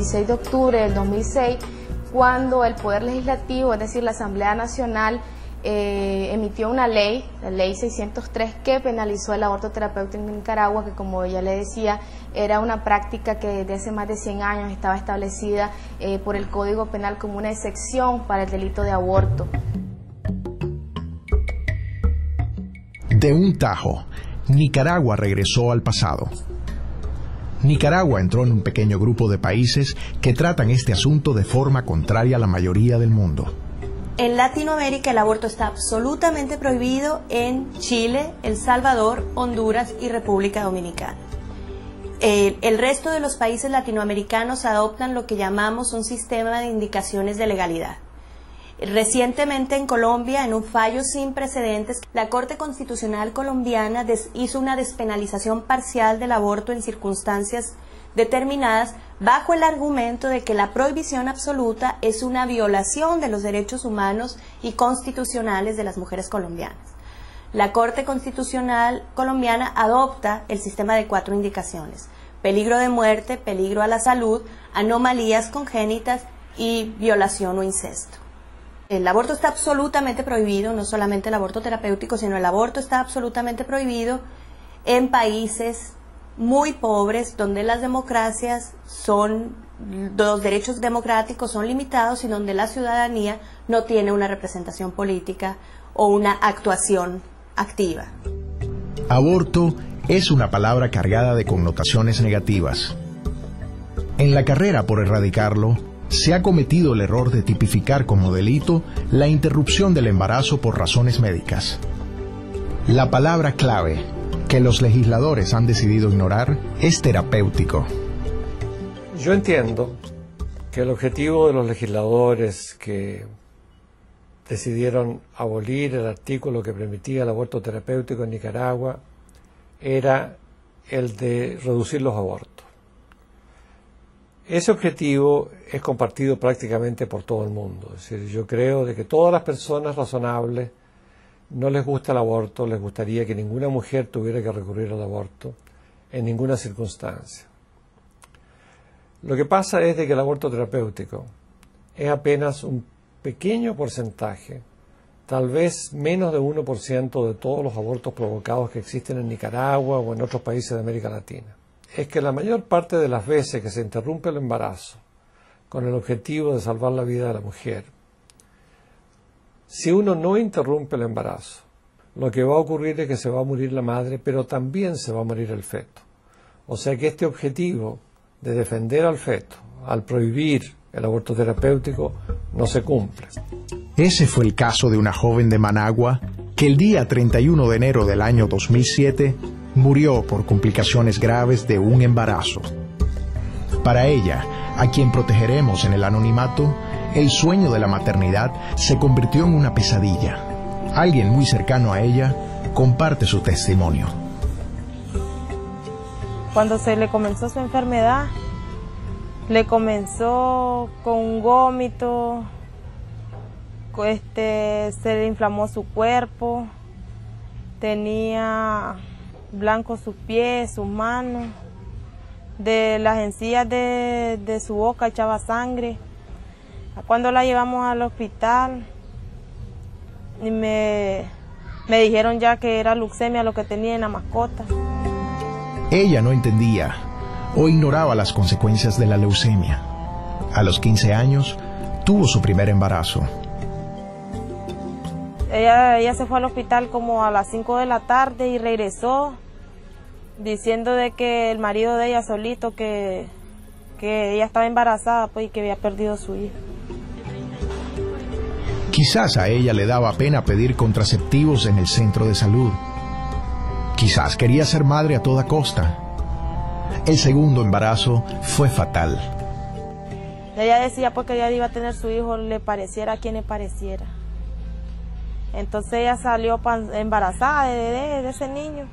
26 de octubre del 2006, cuando el Poder Legislativo, es decir, la Asamblea Nacional, emitió una ley, la ley 603, que penalizó el aborto terapéutico en Nicaragua, que, como ya le decía, era una práctica que desde hace más de 100 años estaba establecida por el Código Penal como una excepción para el delito de aborto. De un tajo, Nicaragua regresó al pasado. Nicaragua entró en un pequeño grupo de países que tratan este asunto de forma contraria a la mayoría del mundo. En Latinoamérica el aborto está absolutamente prohibido en Chile, El Salvador, Honduras y República Dominicana. El resto de los países latinoamericanos adoptan lo que llamamos un sistema de indicaciones de legalidad. Recientemente en Colombia, en un fallo sin precedentes, la Corte Constitucional colombiana hizo una despenalización parcial del aborto en circunstancias determinadas bajo el argumento de que la prohibición absoluta es una violación de los derechos humanos y constitucionales de las mujeres colombianas. La Corte Constitucional colombiana adopta el sistema de 4 indicaciones: peligro de muerte, peligro a la salud, anomalías congénitas y violación o incesto. El aborto está absolutamente prohibido, no solamente el aborto terapéutico, sino el aborto está absolutamente prohibido en países muy pobres, donde las democracias los derechos democráticos son limitados y donde la ciudadanía no tiene una representación política o una actuación activa. Aborto es una palabra cargada de connotaciones negativas. En la carrera por erradicarlo, se ha cometido el error de tipificar como delito la interrupción del embarazo por razones médicas. La palabra clave que los legisladores han decidido ignorar es terapéutico. Yo entiendo que el objetivo de los legisladores que decidieron abolir el artículo que permitía el aborto terapéutico en Nicaragua era el de reducir los abortos. Ese objetivo es compartido prácticamente por todo el mundo. Es decir, yo creo de que todas las personas razonables no les gusta el aborto, les gustaría que ninguna mujer tuviera que recurrir al aborto en ninguna circunstancia. Lo que pasa es de que el aborto terapéutico es apenas un pequeño porcentaje, tal vez menos de 1% de todos los abortos provocados que existen en Nicaragua o en otros países de América Latina. Es que la mayor parte de las veces que se interrumpe el embarazo con el objetivo de salvar la vida de la mujer, si uno no interrumpe el embarazo, lo que va a ocurrir es que se va a morir la madre, pero también se va a morir el feto. O sea que este objetivo de defender al feto, al prohibir el aborto terapéutico, no se cumple. Ese fue el caso de una joven de Managua que el día 31 de enero del año 2007 murió por complicaciones graves de un embarazo. Para ella, a quien protegeremos en el anonimato, el sueño de la maternidad se convirtió en una pesadilla. Alguien muy cercano a ella comparte su testimonio. Cuando se le comenzó su enfermedad, le comenzó con un vómito, se le inflamó su cuerpo, tenía blancos sus pies, sus manos, de las encías de su boca echaba sangre. Cuando la llevamos al hospital, y me dijeron ya que era leucemia lo que tenía en la mascota. Ella no entendía o ignoraba las consecuencias de la leucemia. A los 15 años, tuvo su primer embarazo. Ella se fue al hospital como a las 5 de la tarde y regresó diciendo de que el marido de ella solito, que ella estaba embarazada pues, y que había perdido a su hija. Quizás a ella le daba pena pedir contraceptivos en el centro de salud. Quizás quería ser madre a toda costa. El segundo embarazo fue fatal. Ella decía pues que ella iba a tener su hijo, le pareciera a quien le pareciera. Entonces ella salió embarazada de ese niño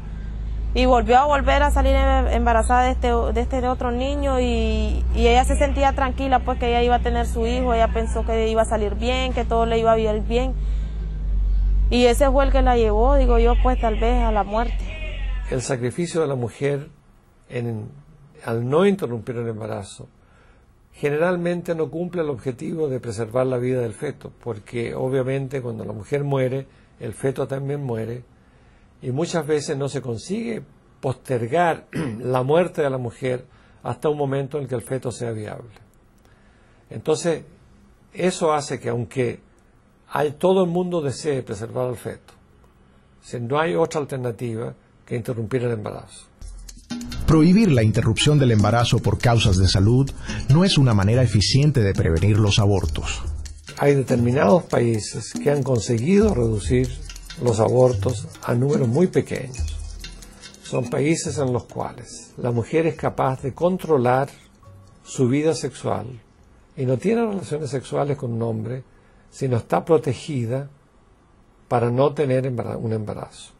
y volvió a salir embarazada de este otro niño y ella se sentía tranquila pues que ella iba a tener su hijo, ella pensó que iba a salir bien, que todo le iba a ir bien. Y ese fue el que la llevó, digo yo, pues tal vez a la muerte. El sacrificio de la mujer al no interrumpir el embarazo generalmente no cumple el objetivo de preservar la vida del feto, porque obviamente cuando la mujer muere, el feto también muere, y muchas veces no se consigue postergar la muerte de la mujer hasta un momento en que el feto sea viable. Entonces, eso hace que aunque todo el mundo desee preservar al feto, no hay otra alternativa que interrumpir el embarazo. Prohibir la interrupción del embarazo por causas de salud no es una manera eficiente de prevenir los abortos. Hay determinados países que han conseguido reducir los abortos a números muy pequeños. Son países en los cuales la mujer es capaz de controlar su vida sexual y no tiene relaciones sexuales con un hombre, sino está protegida para no tener un embarazo.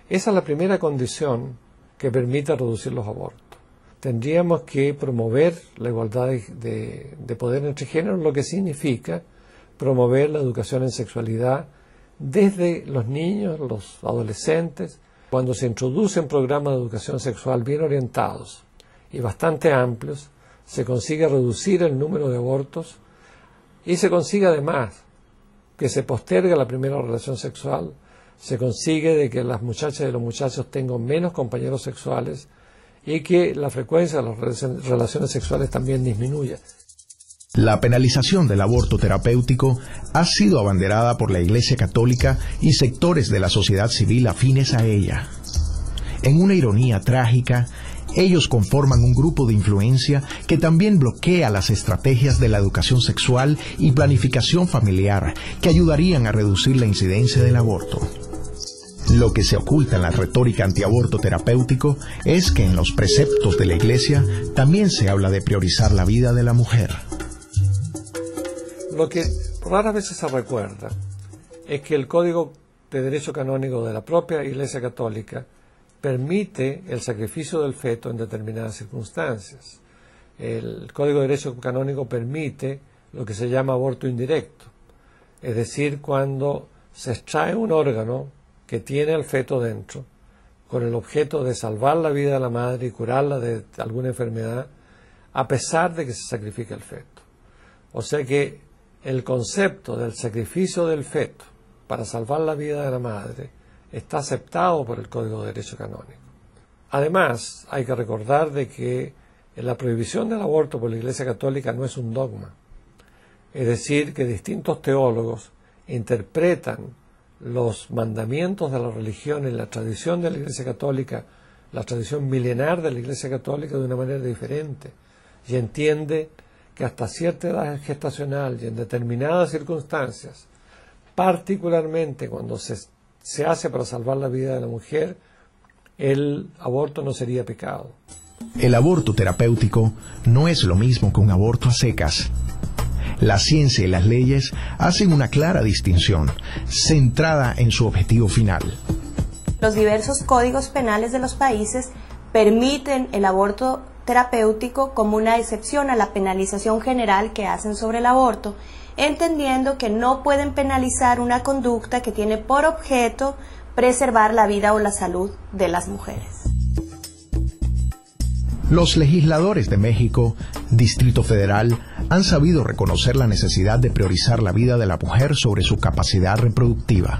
Esa es la primera condición que permite reducir los abortos. Tendríamos que promover la igualdad de poder entre géneros, lo que significa promover la educación en sexualidad desde los niños, los adolescentes. Cuando se introducen programas de educación sexual bien orientados y bastante amplios, se consigue reducir el número de abortos y se consigue además que se postergue la primera relación sexual, se consigue de que las muchachas y los muchachos tengan menos compañeros sexuales y que la frecuencia de las relaciones sexuales también disminuya. La penalización del aborto terapéutico ha sido abanderada por la Iglesia Católica y sectores de la sociedad civil afines a ella. En una ironía trágica, ellos conforman un grupo de influencia que también bloquea las estrategias de la educación sexual y planificación familiar que ayudarían a reducir la incidencia del aborto. Lo que se oculta en la retórica antiaborto terapéutico es que en los preceptos de la Iglesia también se habla de priorizar la vida de la mujer. Lo que raras veces se recuerda es que el Código de Derecho Canónico de la propia Iglesia Católica permite el sacrificio del feto en determinadas circunstancias. El Código de Derecho Canónico permite lo que se llama aborto indirecto, es decir, cuando se extrae un órgano que tiene al feto dentro con el objeto de salvar la vida de la madre y curarla de alguna enfermedad, a pesar de que se sacrifica el feto. O sea que el concepto del sacrificio del feto para salvar la vida de la madre está aceptado por el Código de Derecho Canónico. Además, hay que recordar de que la prohibición del aborto por la Iglesia Católica no es un dogma. Es decir, que distintos teólogos interpretan los mandamientos de la religión y la tradición de la Iglesia Católica, la tradición milenar de la Iglesia Católica, de una manera diferente, y entiende que hasta cierta edad gestacional y en determinadas circunstancias, particularmente cuando se hace para salvar la vida de la mujer, el aborto no sería pecado. El aborto terapéutico no es lo mismo que un aborto a secas. La ciencia y las leyes hacen una clara distinción, centrada en su objetivo final. Los diversos códigos penales de los países permiten el aborto terapéutico como una excepción a la penalización general que hacen sobre el aborto, entendiendo que no pueden penalizar una conducta que tiene por objeto preservar la vida o la salud de las mujeres. Los legisladores de México, Distrito Federal, han sabido reconocer la necesidad de priorizar la vida de la mujer sobre su capacidad reproductiva.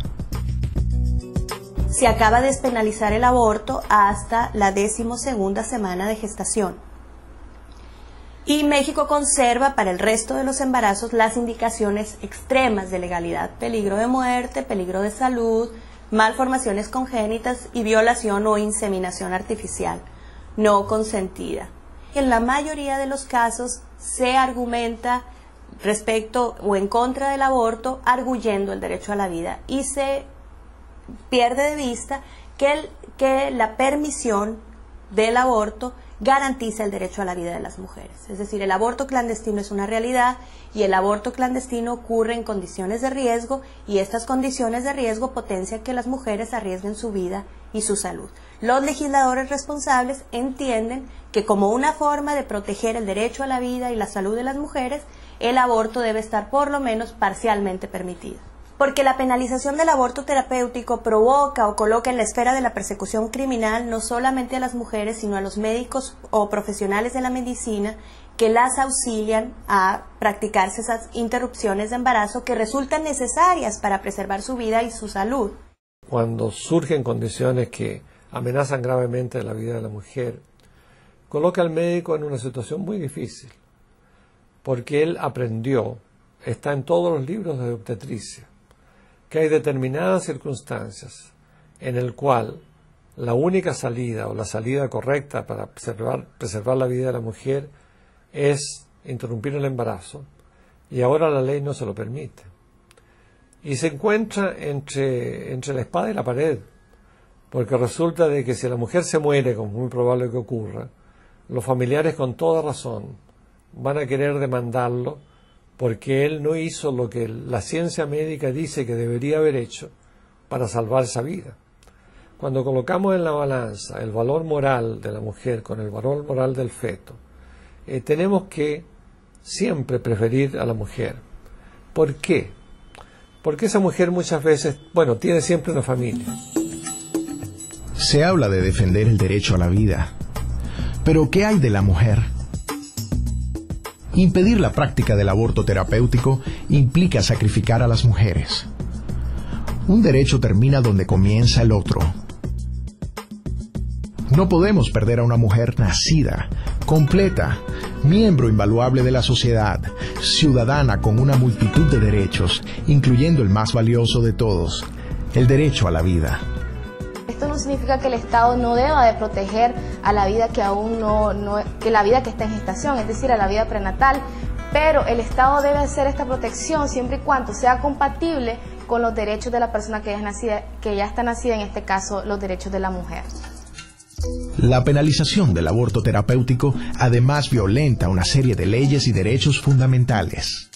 Se acaba de despenalizar el aborto hasta la 12ª semana de gestación. Y México conserva para el resto de los embarazos las indicaciones extremas de legalidad: peligro de muerte, peligro de salud, malformaciones congénitas y violación o inseminación artificial no consentida. En la mayoría de los casos se argumenta respecto o en contra del aborto arguyendo el derecho a la vida, y se pierde de vista que la permisión del aborto garantiza el derecho a la vida de las mujeres. Es decir, el aborto clandestino es una realidad y el aborto clandestino ocurre en condiciones de riesgo, y estas condiciones de riesgo potencian que las mujeres arriesguen su vida y su salud. Los legisladores responsables entienden que como una forma de proteger el derecho a la vida y la salud de las mujeres, el aborto debe estar por lo menos parcialmente permitido. Porque la penalización del aborto terapéutico provoca o coloca en la esfera de la persecución criminal no solamente a las mujeres, sino a los médicos o profesionales de la medicina que las auxilian a practicarse esas interrupciones de embarazo que resultan necesarias para preservar su vida y su salud. Cuando surgen condiciones que amenazan gravemente la vida de la mujer, coloca al médico en una situación muy difícil, porque él aprendió, está en todos los libros de obstetricia, que hay determinadas circunstancias en el cual la única salida o la salida correcta para preservar la vida de la mujer es interrumpir el embarazo, y ahora la ley no se lo permite. Y se encuentra entre la espada y la pared, porque resulta de que si la mujer se muere, como es muy probable que ocurra, los familiares con toda razón van a querer demandarlo porque él no hizo lo que la ciencia médica dice que debería haber hecho para salvar esa vida. Cuando colocamos en la balanza el valor moral de la mujer con el valor moral del feto, tenemos que siempre preferir a la mujer. ¿Por qué? Porque esa mujer muchas veces, tiene siempre una familia. Se habla de defender el derecho a la vida, pero ¿qué hay de la mujer? Impedir la práctica del aborto terapéutico implica sacrificar a las mujeres. Un derecho termina donde comienza el otro. No podemos perder a una mujer nacida, completa, miembro invaluable de la sociedad, ciudadana con una multitud de derechos, incluyendo el más valioso de todos, el derecho a la vida. Esto no significa que el Estado no deba de proteger a la vida que aún que la vida que está en gestación, es decir, a la vida prenatal, pero el Estado debe hacer esta protección siempre y cuando sea compatible con los derechos de la persona que ya está nacida, en este caso los derechos de la mujer. La penalización del aborto terapéutico además violenta una serie de leyes y derechos fundamentales.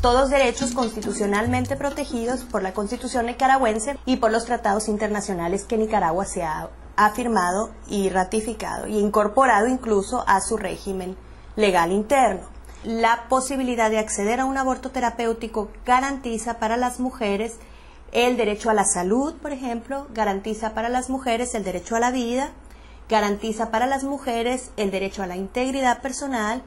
Todos derechos constitucionalmente protegidos por la Constitución nicaragüense y por los tratados internacionales que Nicaragua se ha firmado y ratificado y incorporado incluso a su régimen legal interno. La posibilidad de acceder a un aborto terapéutico garantiza para las mujeres el derecho a la salud, por ejemplo, garantiza para las mujeres el derecho a la vida, garantiza para las mujeres el derecho a la integridad personal,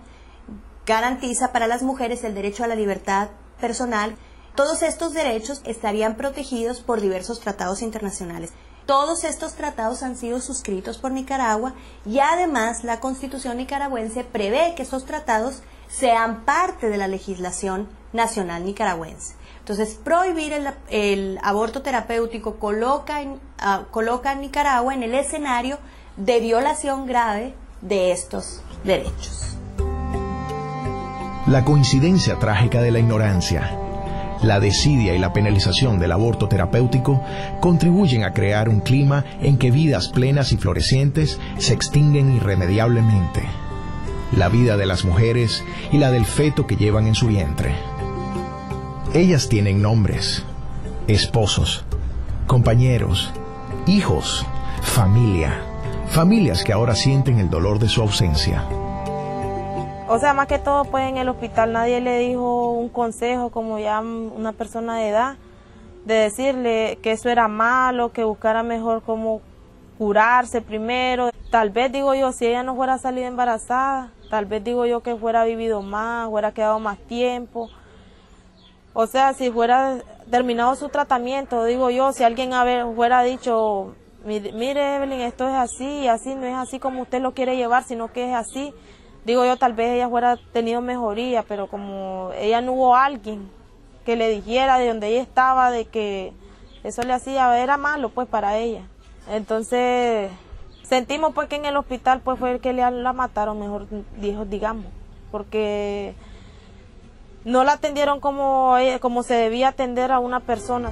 garantiza para las mujeres el derecho a la libertad personal. Todos estos derechos estarían protegidos por diversos tratados internacionales. Todos estos tratados han sido suscritos por Nicaragua y además la Constitución nicaragüense prevé que esos tratados sean parte de la legislación nacional nicaragüense. Entonces, prohibir el aborto terapéutico coloca a Nicaragua en el escenario de violación grave de estos derechos. La coincidencia trágica de la ignorancia, la desidia y la penalización del aborto terapéutico contribuyen a crear un clima en que vidas plenas y florecientes se extinguen irremediablemente. La vida de las mujeres y la del feto que llevan en su vientre. Ellas tienen nombres, esposos, compañeros, hijos, familias que ahora sienten el dolor de su ausencia. O sea, más que todo, pues en el hospital nadie le dijo un consejo como ya una persona de edad, de decirle que eso era malo, que buscara mejor cómo curarse primero. Tal vez, digo yo, si ella no fuera salido embarazada, tal vez digo yo que fuera vivido más, fuera quedado más tiempo. O sea, si fuera terminado su tratamiento, digo yo, si alguien fuera dicho, mire Evelyn, esto es así, así no es así como usted lo quiere llevar, sino que es así. Digo yo, tal vez ella fuera tenido mejoría, pero como ella no hubo alguien que le dijera de donde ella estaba, de que eso le hacía, era malo pues para ella. Entonces, sentimos pues que en el hospital pues fue el que la mataron, mejor digamos, porque no la atendieron como se debía atender a una persona.